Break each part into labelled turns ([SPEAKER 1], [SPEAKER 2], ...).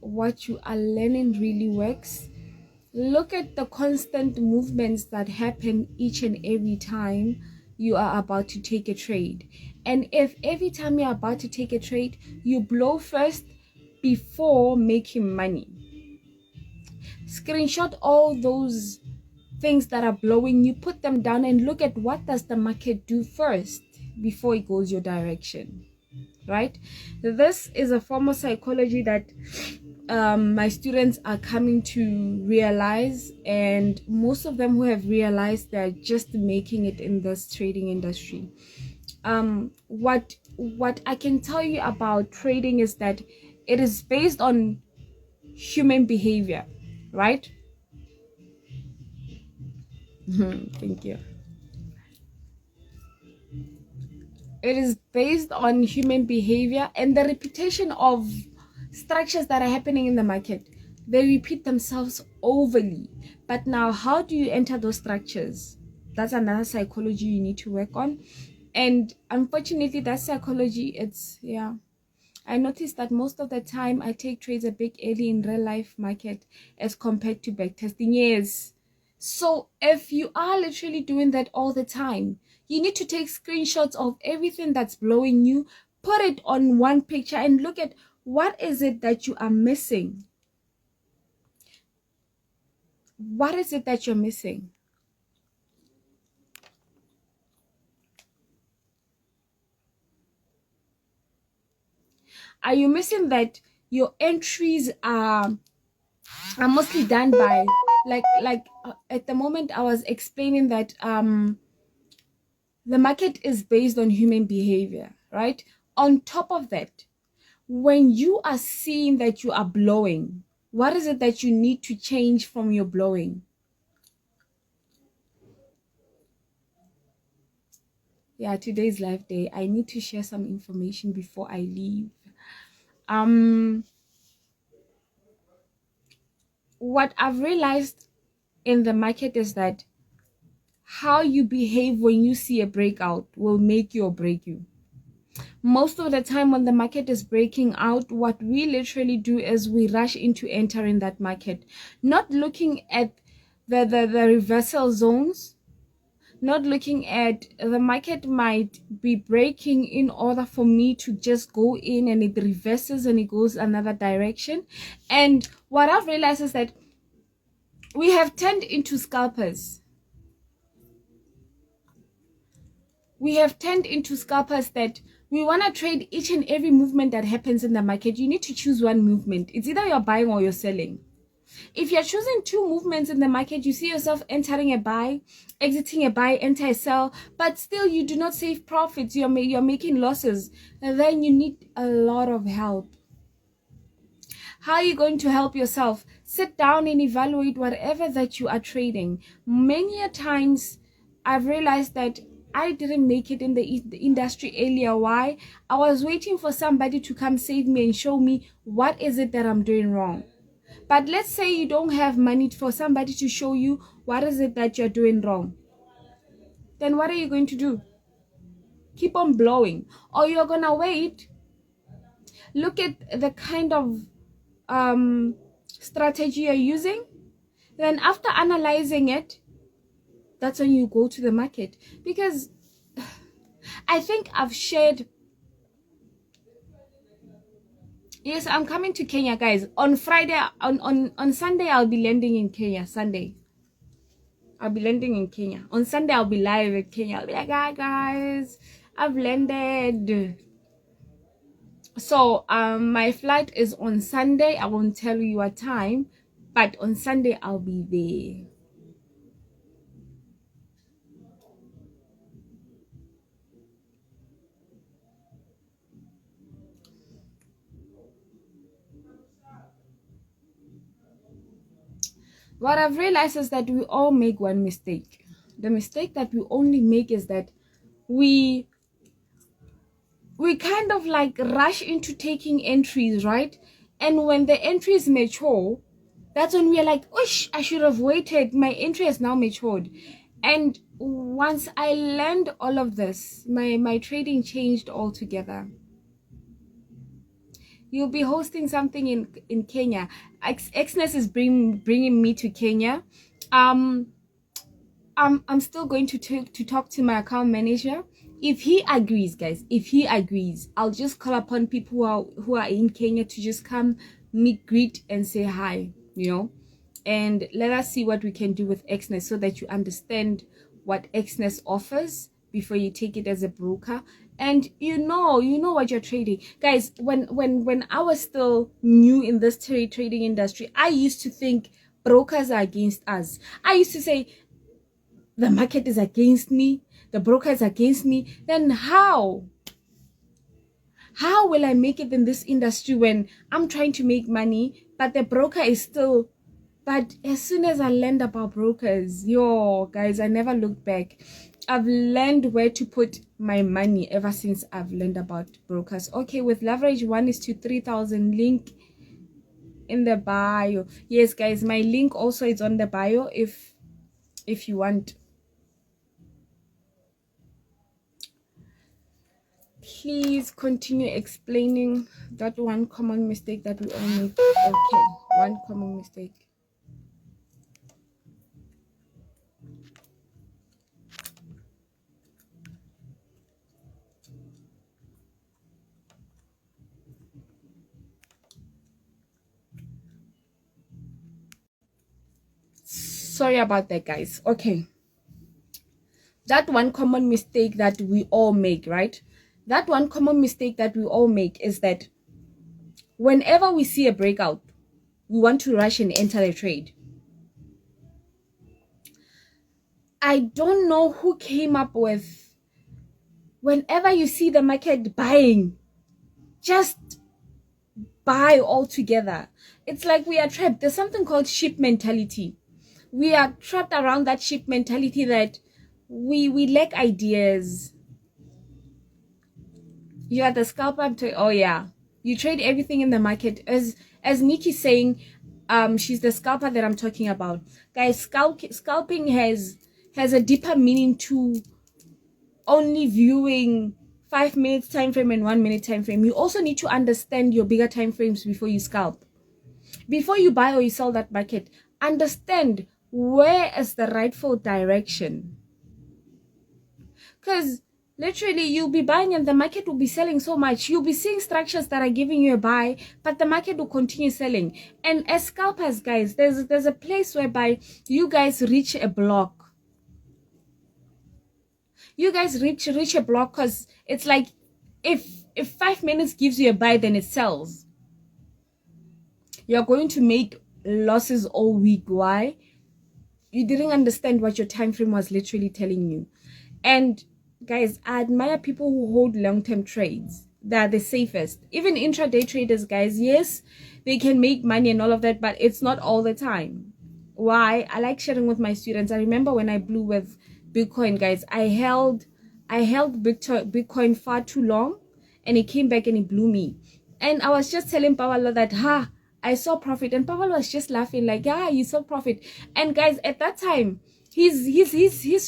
[SPEAKER 1] what you are learning really works, look at the constant movements that happen each and every time you are about to take a trade. And if every time you're about to take a trade, you blow first before making money, screenshot all those things that are blowing, you put them down and look at what does the market do first before it goes your direction, right? This is a form of psychology that my students are coming to realize, and most of them who have realized, they're just making it in this trading industry. What I can tell you about trading is that it is based on human behavior, right? Thank you. It is based on human behavior and the repetition of structures that are happening in the market. They repeat themselves overly. But now, how do you enter those structures? That's another psychology you need to work on. And unfortunately, that psychology, I noticed that most of the time I take trades a bit early in real life market as compared to backtesting. Yes. So if you are literally doing that all the time, you need to take screenshots of everything that's blowing you, put it on one picture and look at what is it that you are missing. What is it that you're missing? Are you missing that your entries are mostly done by at the moment I was explaining that the market is based on human behavior, right? On top of that, when you are seeing that you are blowing, what is it that you need to change from your blowing? Yeah, today's live day. I need to share some information before I leave. What I've realized in the market is that how you behave when you see a breakout will make you or break you. Most of the time when the market is breaking out, what we literally do is we rush into entering that market, not looking at the reversal zones, not looking at the market might be breaking in order for me to just go in, and it reverses and it goes another direction. And what I've realized is that we have turned into scalpers. We have turned into scalpers that we want to trade each and every movement that happens in the market. You need to choose one movement. It's either you're buying or you're selling. If you're choosing two movements in the market, you see yourself entering a buy, exiting a buy, enter a sell, but still you do not save profits, you're making losses, and then you need a lot of help. How are you going to help yourself? Sit down and evaluate whatever that you are trading. Many a times I've realized that I didn't make it in the industry earlier. Why? I was waiting for somebody to come save me and show me what is it that I'm doing wrong. But let's say you don't have money for somebody to show you what is it that you're doing wrong. Then what are you going to do? Keep on blowing. Or you're going to wait. Look at the kind of strategy you're using. Then after analyzing it, that's when you go to the market. Because I think I've shared... Yes, I'm coming to Kenya, guys. On Friday, on Sunday, I'll be landing in Kenya. Sunday. I'll be landing in Kenya. On Sunday, I'll be live in Kenya. I'll be like, hi, guys. I've landed. So, my flight is on Sunday. I won't tell you what time. But on Sunday, I'll be there. What I've realized is that we all make one mistake. The mistake that we only make is that we kind of like rush into taking entries, right? And when the entries mature, that's when we're like, "Osh, I should have waited. My entry has now matured." And once I learned all of this, my trading changed altogether. You'll be hosting something in Kenya. Xness is bringing me to Kenya. I'm still going to talk to my account manager. If he agrees, guys, if he agrees, I'll just call upon people who are in Kenya to just come meet, greet, and say hi, you know. And let us see what we can do with Xness so that you understand what Xness offers before you take it as a broker. And you know what you're trading. Guys, when I was still new in this trading industry, I used to think brokers are against us. I used to say the market is against me, the broker is against me. Then how will I make it in this industry when I'm trying to make money, but the broker is still... But as soon as I learned about brokers, yo, guys, I never looked back. I've learned where to put my money ever since I've learned about brokers. Okay, with leverage 1:3,000, link in the bio. Yes, guys, my link also is on the bio if you want. Please continue explaining that one common mistake that we all make. Okay, one common mistake. Sorry about that, guys. Okay. That one common mistake that we all make, right? That one common mistake that we all make is that whenever we see a breakout, we want to rush and enter the trade. I don't know who came up with, whenever you see the market buying, just buy all together. It's like we are trapped. There's something called sheep mentality. We are trapped around that sheep mentality that we lack ideas. You are the scalper. Oh yeah, you trade everything in the market. As Nikki's saying, she's the scalper that I'm talking about. Guys, scalping has a deeper meaning to only viewing 5 minutes time frame and 1 minute time frame. You also need to understand your bigger time frames before you scalp. Before you buy or you sell that market, understand where is the rightful direction. Because literally you'll be buying and the market will be selling so much. You'll be seeing structures that are giving you a buy, but the market will continue selling. And as scalpers, guys, there's a place whereby you guys reach a block. You guys reach a block because it's like if 5 minutes gives you a buy, then it sells. You're going to make losses all week. Why? You didn't understand what your time frame was literally telling you. And guys, I admire people who hold long-term trades. They're the safest. Even intraday traders, guys, yes, they can make money and all of that, but it's not all the time. Why? I like sharing with my students. I remember when I blew with Bitcoin, guys, I held Bitcoin far too long, and it came back and it blew me. And I was just telling Pablo that, I saw profit, and Pablo was just laughing like, yeah, you saw profit. And guys, at that time, he's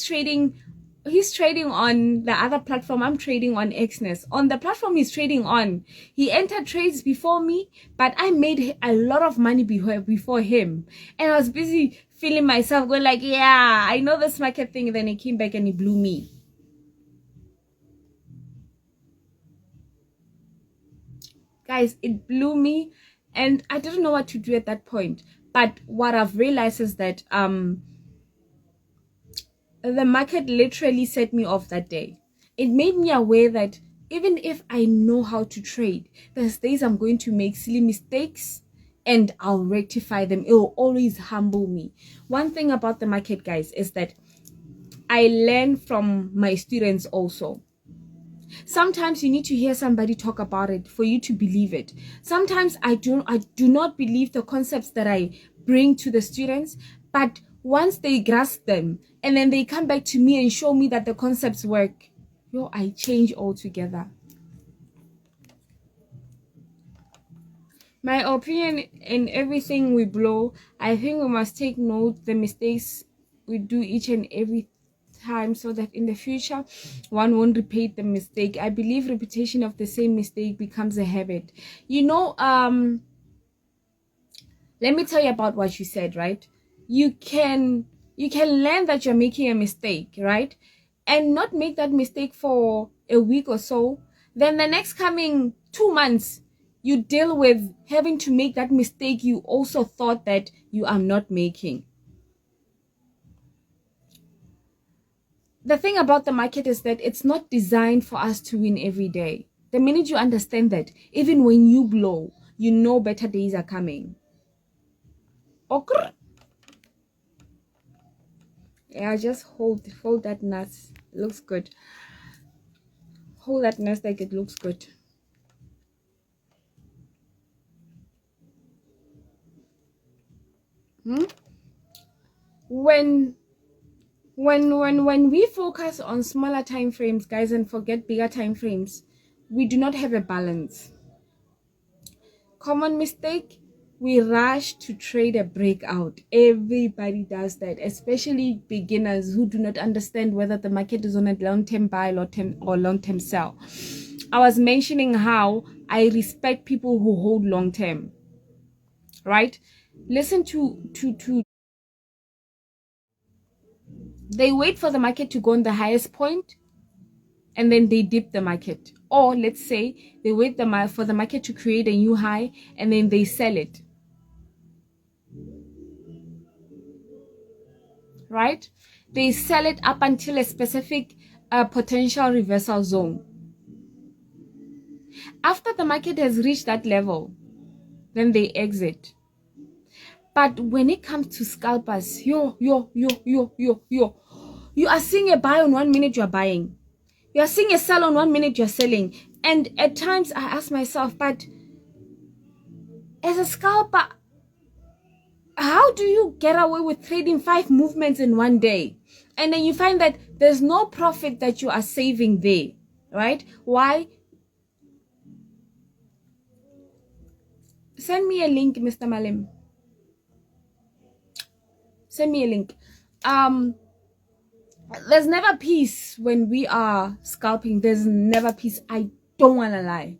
[SPEAKER 1] trading on the other platform. I'm trading on Xness. On the platform he's trading on, he entered trades before me, but I made a lot of money before him. And I was busy feeling myself going like, yeah, I know this market thing. And then he came back and he blew me. Guys, it blew me, and I didn't know what to do at that point. But what I've realized is that the market literally set me off that day. It made me aware that even if I know how to trade, there's days I'm going to make silly mistakes and I'll rectify them. It will always humble me. One thing about the market, guys, is that I learn from my students also. Sometimes you need to hear somebody talk about it for you to believe it. Sometimes I do not believe the concepts that I bring to the students, but once they grasp them and then they come back to me and show me that the concepts work, I change altogether. My opinion, in everything we blow, I think we must take note the mistakes we do each and every time so that in the future one won't repeat the mistake. I believe repetition of the same mistake becomes a habit. Let me tell you about what you said, right? You can learn that you're making a mistake, right? And not make that mistake for a week or so. Then the next coming 2 months, you deal with having to make that mistake you also thought that you are not making. The thing about the market is that it's not designed for us to win every day. The minute you understand that, even when you blow, you know better days are coming. Okay. Yeah, just hold that nut. Looks good. Hold that nut like it looks good. When we focus on smaller time frames, guys, and forget bigger time frames, we do not have a balance. Common mistake, we rush to trade a breakout. Everybody does that, especially beginners who do not understand whether the market is on a long-term buy or long-term sell. I was mentioning how I respect people who hold long-term, right? Listen to they wait for the market to go on the highest point and then they dip the market. Or let's say they wait for the market to create a new high and then they sell it. Right? They sell it up until a specific potential reversal zone. After the market has reached that level, then they exit. But when it comes to scalpers, you are seeing a buy on 1 minute, you're buying. You are seeing a sell on 1 minute, you're selling. And at times I ask myself, but as a scalper, how do you get away with trading 5 movements in one day? And then you find that there's no profit that you are saving there, right? Why? Send me a link, Mr. Malim. Send me a link. There's never peace when we are scalping. There's never peace. I don't want to lie.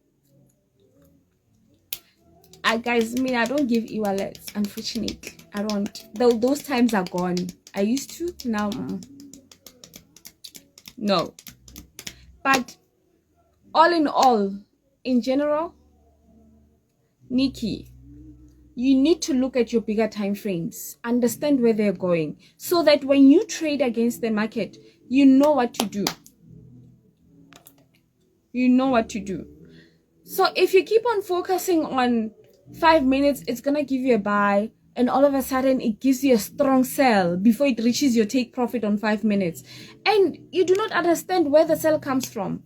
[SPEAKER 1] Guys, I don't give e-wallets, unfortunately. I don't. Those times are gone. I used to. Now, no. But all in all, in general, Nikki, you need to look at your bigger time frames, understand where they're going, so that when you trade against the market, you know what to do. You know what to do. So if you keep on focusing on 5 minutes, it's gonna give you a buy, and all of a sudden it gives you a strong sell before it reaches your take profit on 5 minutes, and you do not understand where the sell comes from.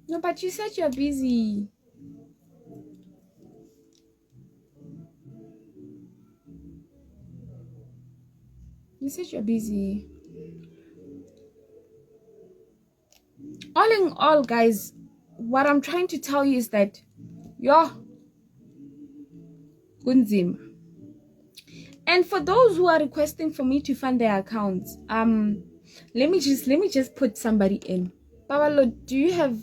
[SPEAKER 1] No, but you said you're busy. You said you're busy. All in all, guys, what I'm trying to tell you is that you're Gunzim. And for those who are requesting for me to fund their accounts, let me just put somebody in. Babalo, do you have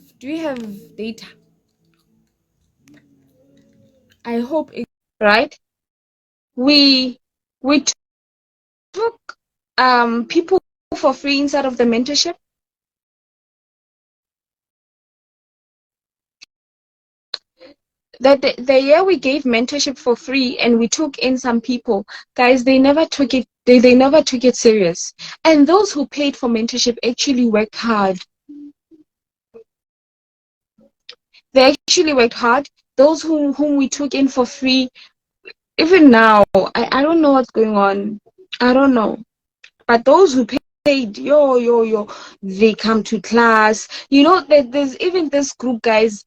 [SPEAKER 1] data? I hope it right. We took people for free inside of the mentorship. The year we gave mentorship for free and we took in some people, guys, they never took it. They never took it serious. And those who paid for mentorship actually worked hard. They actually worked hard. Those whom we took in for free, even now, I don't know what's going on. I don't know. But those who paid, they come to class. You know, there's even this group, guys,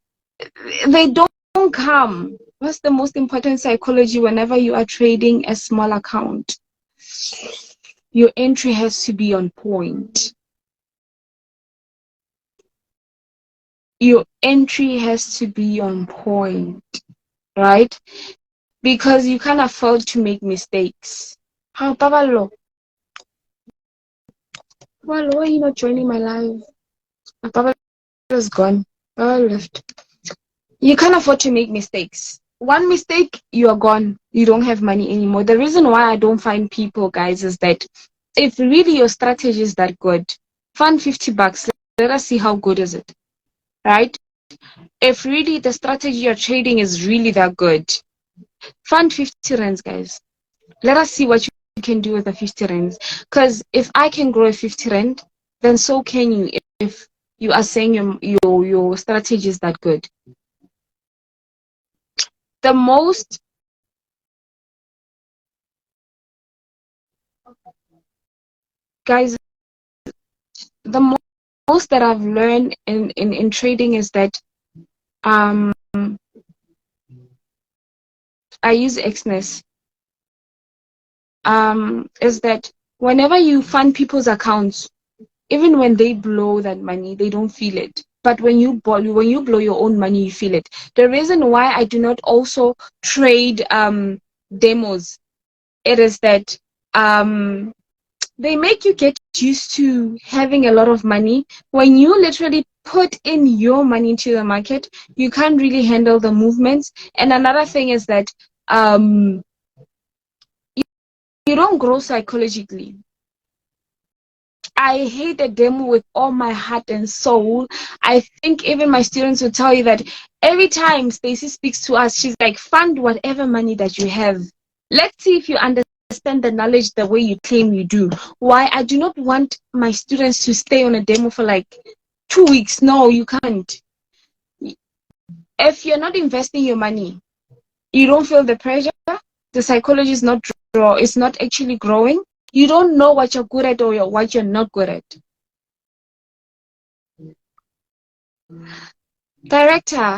[SPEAKER 1] they don't come. What's the most important psychology whenever you are trading a small account? Your entry has to be on point. Your entry has to be on point, right? because you can't afford to make mistakes. How Pablo? Well, why are you not joining my live? Pablo is gone. Pablo left. You can't afford to make mistakes. One mistake, you are gone. You don't have money anymore. The reason why I don't find people, guys, is that if really your strategy is that good, fund $50. Let us see how good is it, right? If really the strategy you're trading is really that good, fund 50 rands, guys. Let us see what you can do with the 50 rands. Because if I can grow a 50 rand, then so can you if you are saying your strategy is that good. The most guys, the most that I've learned in trading is that I use Xness. Is that whenever you fund people's accounts, even when they blow that money, they don't feel it. But when you blow your own money, you feel it. The reason why I do not also trade demos, it is that they make you get used to having a lot of money. When you literally put in your money into the market, you can't really handle the movements. And another thing is that you don't grow psychologically. I hate the demo with all my heart and soul. I think even my students will tell you that every time Stacey speaks to us, she's like, fund whatever money that you have. Let's see if you understand the knowledge the way you claim you do. Why? I do not want my students to stay on a demo for like 2 weeks. No, you can't. If you're not investing your money, you don't feel the pressure. The psychology is not it's not actually growing. You don't know what you're good at or what you're not good at. Director,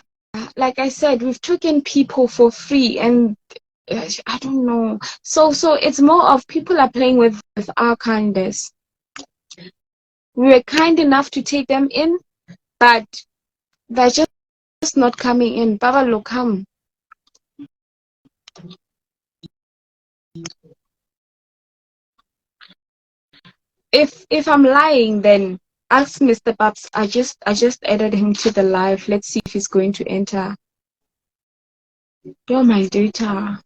[SPEAKER 1] like I said, we've taken people for free, and I don't know. So it's more of people are playing with our kindness. We were kind enough to take them in, but they're just not coming in. Baba, look, come. If I'm lying, then ask Mr. Babs. I just added him to the live. Let's see if he's going to enter. Oh, my data.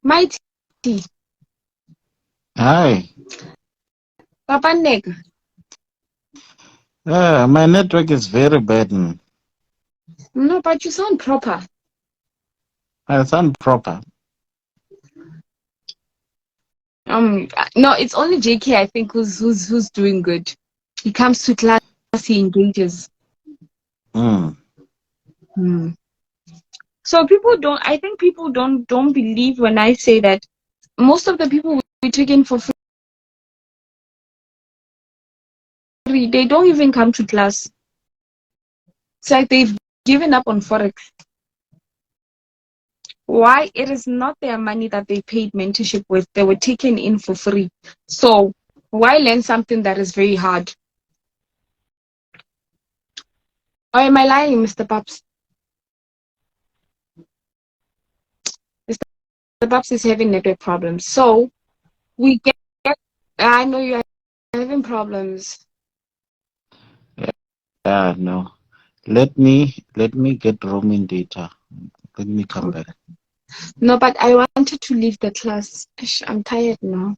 [SPEAKER 1] Mighty.
[SPEAKER 2] Hi.
[SPEAKER 1] Papa Neg.
[SPEAKER 2] My network is very bad.
[SPEAKER 1] No, but you sound proper.
[SPEAKER 2] I sound proper.
[SPEAKER 1] No, it's only JK, I think, who's doing good. He comes to class, he engages. So I think people don't believe when I say that most of the people we take in for free, they don't even come to class. It's like they've given up on Forex. Why? It is not their money that they paid mentorship with. They were taken in for free. So why learn something that is very hard? Or am I lying, Mr. Paps? Mr. Paps is having network problems. So we get, I know you're having problems.
[SPEAKER 2] Yeah, no. Let me get roaming data. Let me come back.
[SPEAKER 1] No, but I wanted to leave the class. I'm tired now.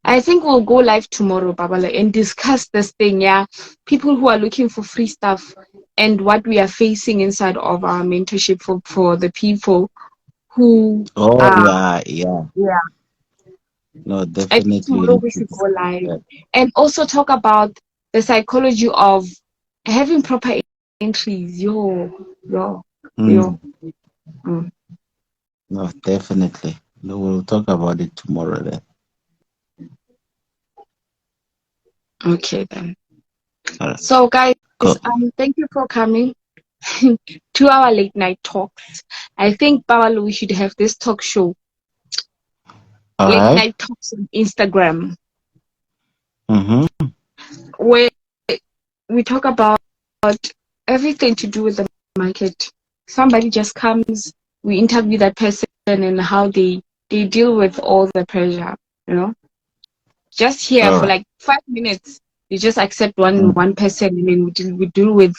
[SPEAKER 1] I think we'll go live tomorrow, Babala, and discuss this thing. Yeah, people who are looking for free stuff and what we are facing inside of our mentorship for the people who.
[SPEAKER 2] Yeah. No,
[SPEAKER 1] I think
[SPEAKER 2] definitely.
[SPEAKER 1] tomorrow we should go live and also talk about the psychology of having proper entries.
[SPEAKER 2] No, definitely. No, we'll talk about it tomorrow then.
[SPEAKER 1] Okay then.
[SPEAKER 2] All right.
[SPEAKER 1] So guys,
[SPEAKER 2] Cool.
[SPEAKER 1] thank you for coming. 2-hour late night talks. I think, Bawalo, we should have this talk show.
[SPEAKER 2] All
[SPEAKER 1] Late
[SPEAKER 2] right.
[SPEAKER 1] night talks on Instagram,
[SPEAKER 2] Mm-hmm.
[SPEAKER 1] where we talk about everything to do with the market. Somebody just comes, we interview that person and how they deal with all the pressure, you know. Just here
[SPEAKER 2] All
[SPEAKER 1] for
[SPEAKER 2] right.
[SPEAKER 1] like 5 minutes, you just accept
[SPEAKER 2] Mm.
[SPEAKER 1] one person, and then we deal with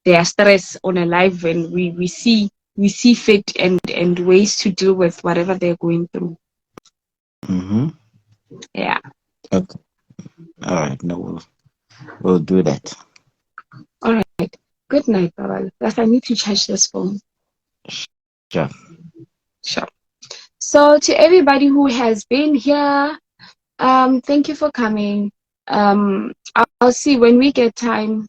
[SPEAKER 1] their stress on a live, and we see fit and ways to deal with whatever they're going through.
[SPEAKER 2] Mm-hmm.
[SPEAKER 1] Yeah.
[SPEAKER 2] Okay. All right. No, we'll do that.
[SPEAKER 1] All right. Good night, Baba. Plus, I need to charge this phone.
[SPEAKER 2] Sure.
[SPEAKER 1] Sure. So to everybody who has been here, thank you for coming. I'll see when we get time.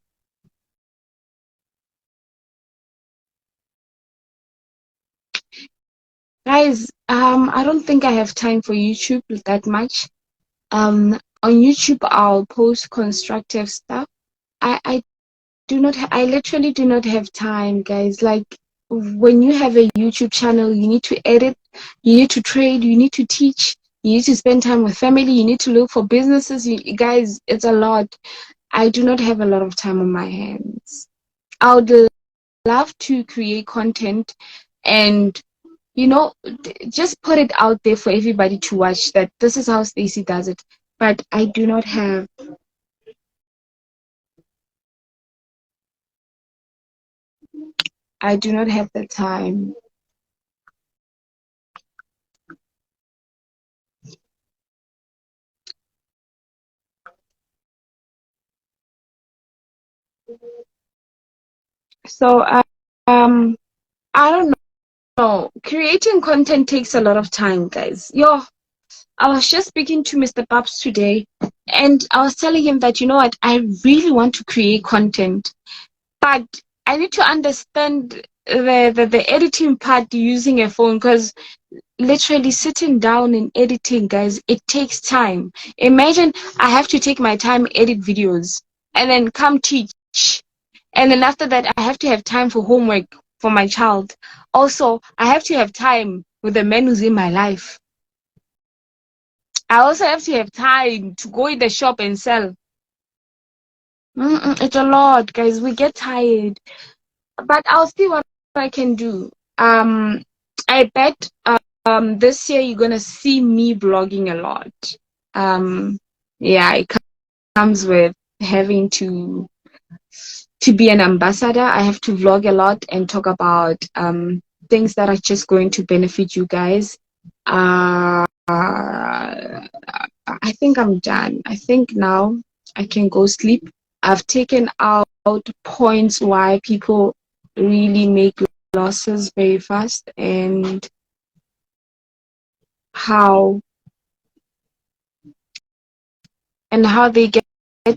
[SPEAKER 1] Guys, I don't think I have time for YouTube that much. On YouTube, I'll post constructive stuff. I do not, I literally do not have time, guys. Like, when you have a YouTube channel, you need to edit, you need to trade, you need to teach, you need to spend time with family, you need to look for businesses. Guys, it's a lot. I do not have a lot of time on my hands. I would love to create content and, just put it out there for everybody to watch, that this is how Stacey does it. But I do not have the time. So I don't know. Creating content takes a lot of time, guys. I was just speaking to Mr. Babs today, and I was telling him that, you know what, I really want to create content, but I need to understand the editing part using a phone, because literally sitting down and editing, guys, it takes time. Imagine I have to take my time, edit videos, and then come teach. And then after that, I have to have time for homework for my child. Also, I have to have time with the man who's in my life. I also have to have time to go in the shop and sell. It's a lot, guys. We get tired. But I'll see what I can do. I bet this year you're gonna see me blogging a lot. Um, yeah, it comes with having to be an ambassador. I have to vlog a lot and talk about things that are just going to benefit you guys. I think I'm done. I think now I can go sleep. I've taken out points why people really make losses very fast, and how they get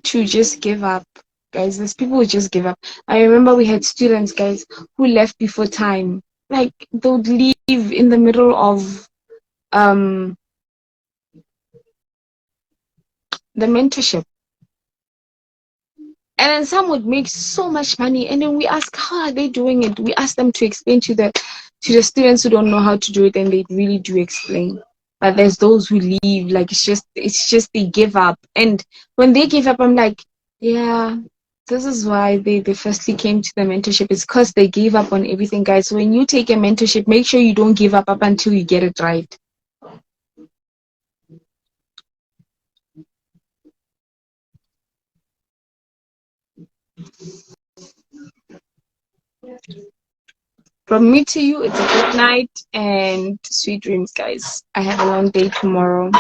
[SPEAKER 1] to just give up. Guys, there's people who just give up. I remember we had students, guys, who left before time. Like, they would leave in the middle of the mentorship. And then some would make so much money, and then we ask, how are they doing it? We ask them to explain to the students who don't know how to do it, and they really do explain. But there's those who leave, like, it's just they give up. And when they give up, I'm like, yeah, this is why they firstly came to the mentorship. It's because they gave up on everything, guys. When you take a mentorship, make sure you don't give up until you get it right. From me to you, it's a good night and sweet dreams, guys. I have a long day tomorrow.